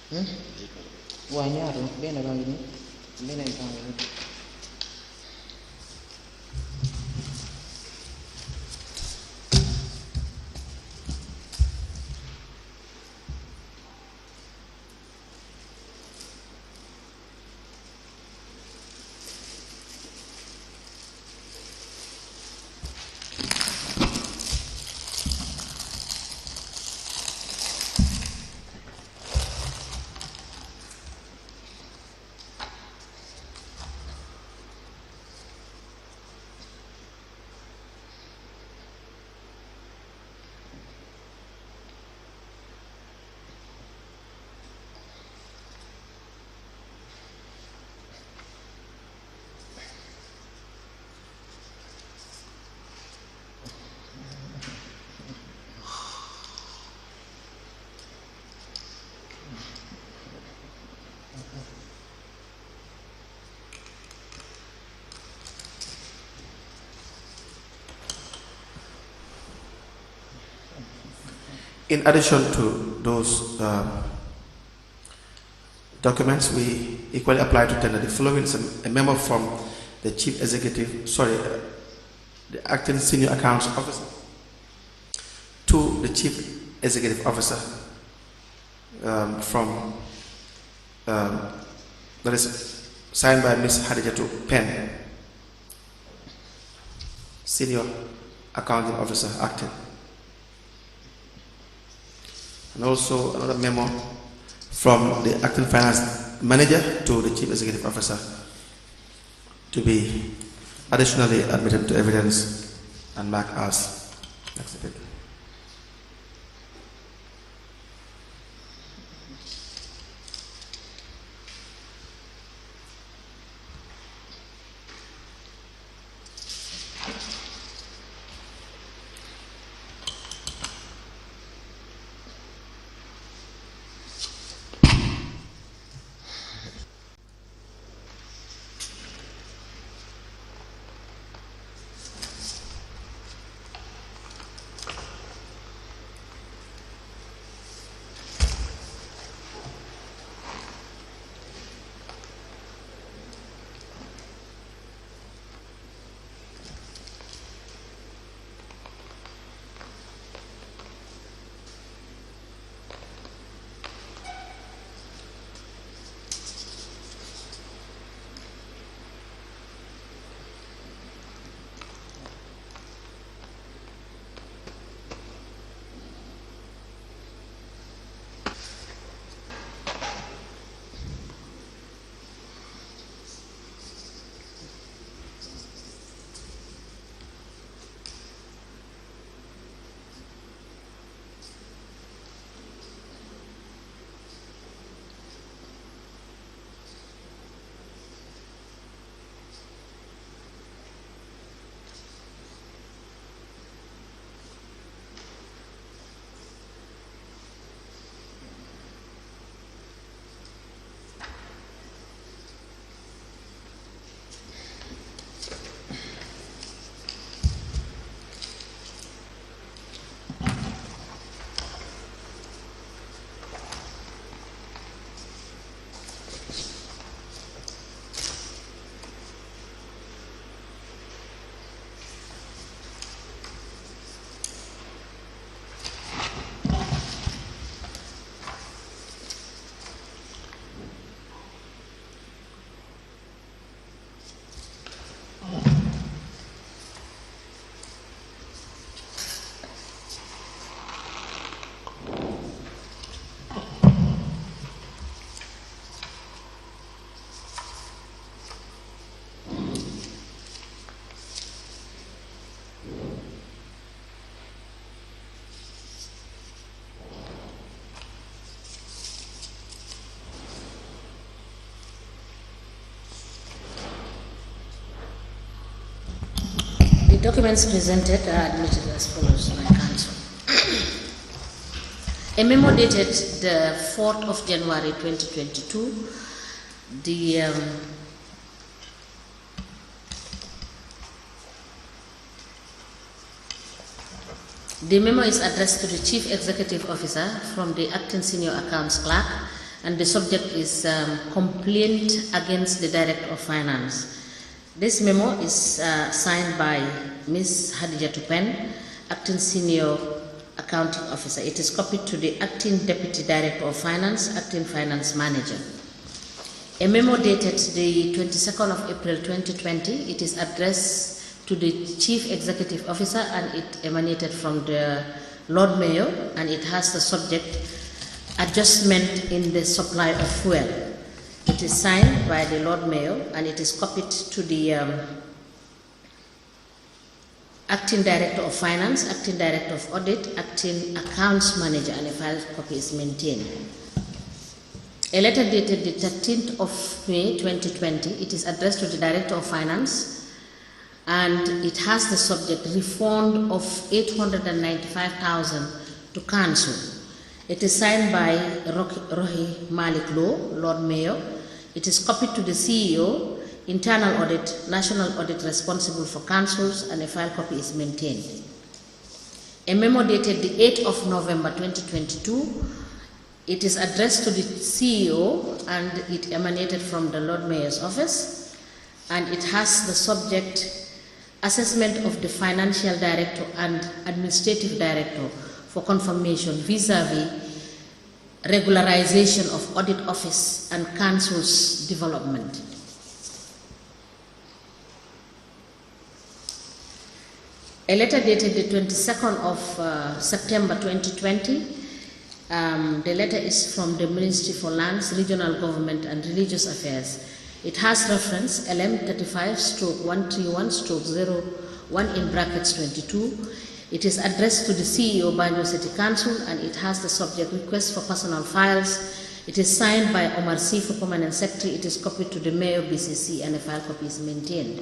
Why not? Then I don't know. Then I can't. In addition to those documents, we equally apply to tender the following: a memo from the Chief Executive, the Acting Senior Accounts Officer, to the Chief Executive Officer that is signed by Ms. Hadijatu Penn, Senior Accounting Officer, Acting. And also another memo from the Acting Finance Manager to the Chief Executive Officer to be additionally admitted to evidence and marked as exhibit. The documents presented are admitted as follows by Council. A memo dated the 4th of January 2022, the memo is addressed to the Chief Executive Officer from the Acting Senior Accounts Clerk and the subject is complaint against the Director of Finance. This memo is signed by Ms. Hadija Tupen, Acting Senior Accounting Officer. It is copied to the Acting Deputy Director of Finance, Acting Finance Manager. A memo dated the 22nd of April 2020, it is addressed to the Chief Executive Officer and it emanated from the Lord Mayor, and it has the subject adjustment in the supply of fuel. It is signed by the Lord Mayor and it is copied to the Acting Director of Finance, Acting Director of Audit, Acting Accounts Manager, and a file copy is maintained. A letter dated the 13th of May 2020, it is addressed to the Director of Finance and it has the subject refund of 895,000 to Council. It is signed by Rohi Malik Law, Lord Mayor. It is copied to the CEO, Internal Audit, National Audit responsible for councils, and a file copy is maintained. A memo dated the 8th of November 2022, it is addressed to the CEO and it emanated from the Lord Mayor's office, and it has the subject assessment of the Financial Director and Administrative Director for confirmation vis-a-vis regularization of Audit Office and Council's development. A letter dated the 22nd of September 2020, the letter is from the Ministry for Lands, Regional Government and Religious Affairs. It has reference LM35/131/01 in brackets 22. It is addressed to the CEO, Banjul City Council, and it has the subject request for personal files. It is signed by Omar C. for Permanent Secretary. It is copied to the Mayor, BCC, and a file copy is maintained.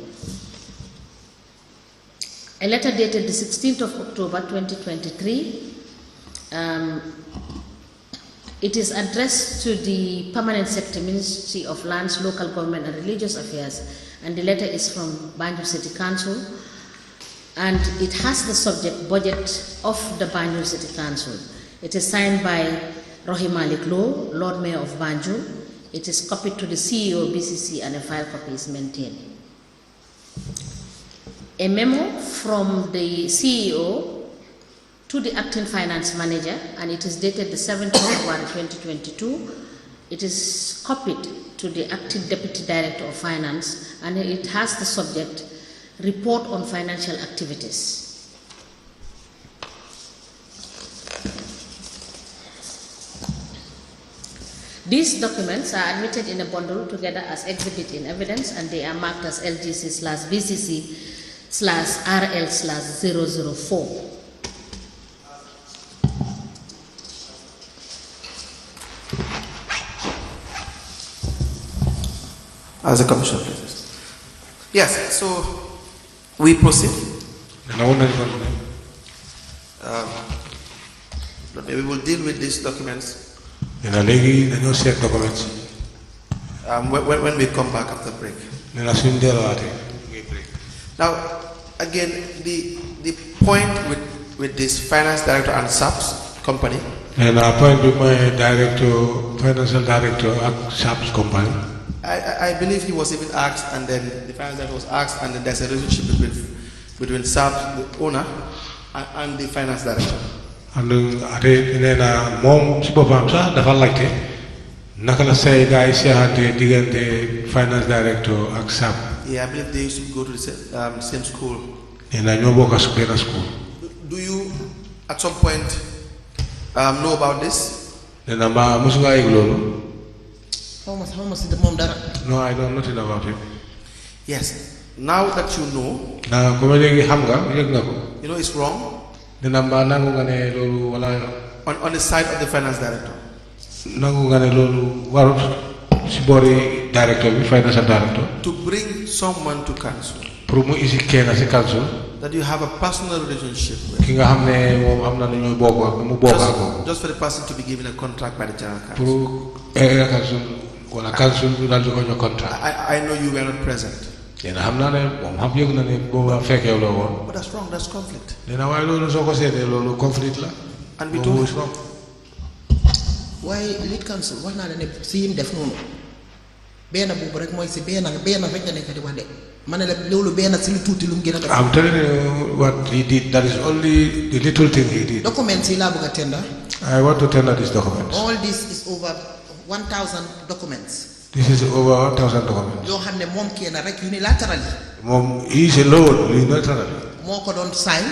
A letter dated the 16th of October 2023. It is addressed to the Permanent Secretary, Ministry of Lands, Local Government and Religious Affairs, and the letter is from Banjul City Council, and it has the subject budget of the Banjul City Council. It is signed by Rohi Malik Law, Lord Mayor of Banjul. It is copied to the CEO, BCC, and a file copy is maintained. A memo from the CEO to the Acting Finance Manager, and it is dated the 7th of February 2022. It is copied to the Acting Deputy Director of Finance, and it has the subject Report on Financial Activities. These documents are admitted in a bundle together as exhibit in evidence, and they are marked as LGC/BCC/RL/004. As a commissioner, please. Yes, so we proceed. We will deal with these documents when we come back after break. Now, again, the point with this finance director and SAPS company. And I point with my financial director at SAPS company. I believe he was even asked, and then the finance director was asked, and then there's a relationship between SAPS, the owner, and the finance director. And then mom sibopam sa dafa laajte naka la say guys seexante diggante finance director ak SAP. Yeah, I believe they used to go to the same school. And I know benn school. Do you at some point know about this? Then ma musu nga yëg loolu. How much is the mom dara? No, I don't know nothing about it. Yes. Now that you know, Na ko legi xam nga yëg nga ko. you know it's wrong. Dina ma nangu nga ne loolu wala On the side of the finance director. nangu nga ne loolu warut si boori director bi financial director. To bring someone to council Pour mu isi kenn si council. that you have a personal relationship with. Ki nga xam ne moom am na lu ñuy bokk ak mu bokk ak ko. Just for the person to be given a contract by the general council. Pour council wala council bi daal di ko ñoo contract. I know you were not present. Yéen xam naa ne moom xam yëg na ne boobu fekkee la woon. But that's wrong, that's conflict. Nee na waaye loolu soo ko seetee loolu conflit la. And we told waaye lead counsel wax naa la ne si yim def noonu benn boobu rek mooy si benn rek nga nekk di wax de ma ne la loolu benn si lu tuuti lu mu gën a def. I'm telling you what he did. That is only the little thing he did. Documents yi laa bëgg a tender. I want to tender these documents. All this is over 1,000 documents. This is over 1,000 documents. yoo xam ne moom kenn rek unilaterally. Mom, he is alone unilaterally. moo ko doon sign.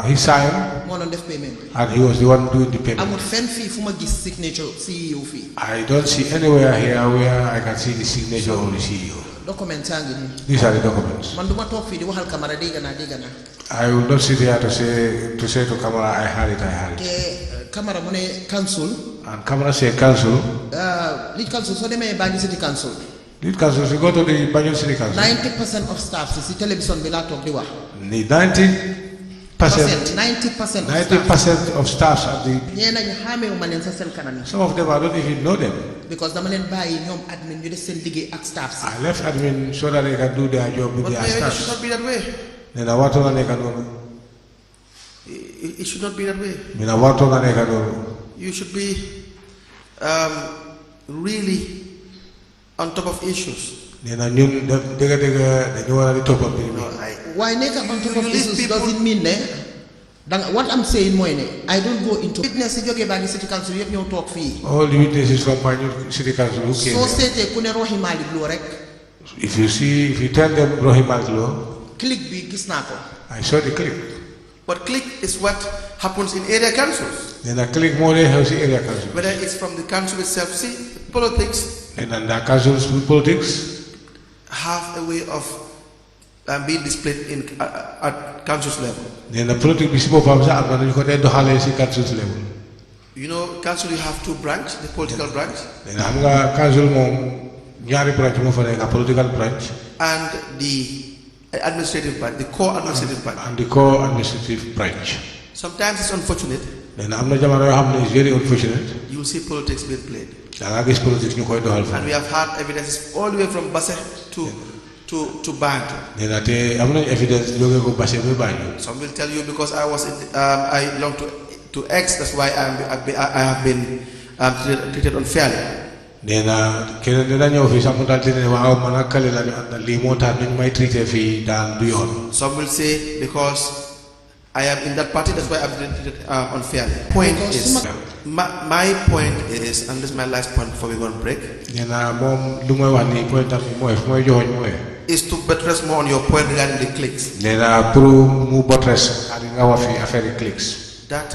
He signed. moo doon def payment bi. And he was the one doing the payment. amul fenn fii fu ma gis signature CEO fii. I don't see anywhere here where I can see the signature of the CEO. Documents yaa ngi nii. These are the documents. man du ma toog fii di waxal Camara dégg naa. I will not sit here to say to Camara, I had it. te Camara mu ne council. And Camara said council. Lead council soo demee Banjul City Council. Lead council, if you go to the Banjul City Council. 90% of staff si télévision bi laa toog di wax. 90% of staffs at the. ñee nañu xàmmeewu ma leen sa seen kanam yi. Some of them I don't even know them. because dama leen bàyyi ñoom admin ñu def seen liggéey ak staff si. I left admin so that they can do their job with their staff. It should not be that way. Nena watu na neka nono. It should not be that way. Nena watu na neka nono. You should be really on top of issues. Nena ñun dega dañu wara di top of it. waaye nekk on top of issues doesn't mean ne what I'm saying mooy ne I don't go into witness si jógee Banjul City Council yëpp ñëw toog fii. All the witnesses from Banjul City Council who came. soo seetee ku ne Rohey Malick Lowe rek. If you tell them Rohey Malick Lowe. click bi gis naa ko. I saw the click. But click is what happens in area councils. Nena click more than house area council. Whether it's from the council itself. See, politics. Nena the councils politics have a way of being displayed at council's level. Nena politics bi si boppam sax am na ñu ko dee doxalee si council's level. You know, council you have two branches, the political branch. Nena xam nga council moom ñaari branch moo fa nekk political branch. And the administrative branch, the core administrative branch. And the core administrative branch. Sometimes it's unfortunate. Then am na jamono yoo xam ne it's very unfortunate. You will see politics being played. Da nga gis politics ñu koy doxal fa. And we have had evidences all the way from Basse to Banjul. Nena te am nañ evidence jóge ko Basse ba Banjul. Some will tell you because I was I belong to X, that's why I have been treated unfairly. Nena keneen dina ñëw fii sax mu daal di ne waaw man ak kale la ñu àndal lii moo tax ñu may traité fii daan du yoon. Some will say because I am in that party, that's why I've been treated unfairly. My point is, and this is my last point before we go on break. Nena moom lu may wax nii point am mooy fu may joxoñ mooy. Is to buttress more on your point regarding the clicks. Nena pour mu buttress ak nga wax fi affaire clicks. That,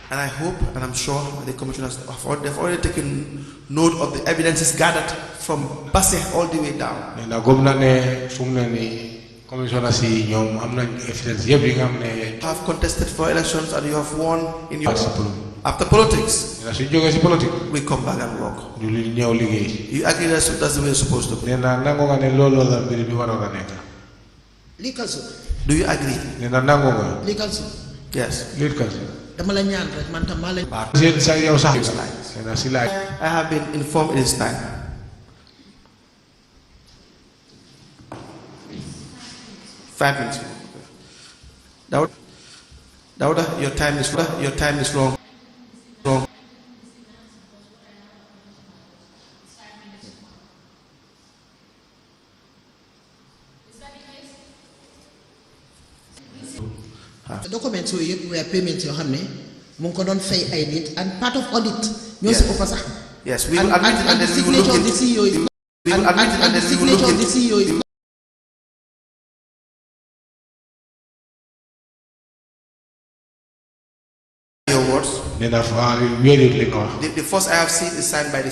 and I hope and I'm sure the commissioners they've already taken note of the evidences gathered from Basse all the way down. Nena gëm na ne fu mu ne nii commissioners yi ñoom am nañ evidence yëpp yi nga xam ne. You have contested for elections and you have won in your. After politics, we come back and work. You agree that's the way it's supposed to be? Lead counsel. Do you agree? Lead counsel. Yes. dama la ñaan rek man tam maa la. I have been informed it is time. Five minutes. Dauda, your time is wrong. Documents yooyu yëpp were payments yoo xam ne mu ngi ko doon fay ay nit and part of audit ñoo si ëpp sax. Yes, we will admit it and then we will look into it. We will admit it and then we will look into it. Your words. The first I have seen is signed by the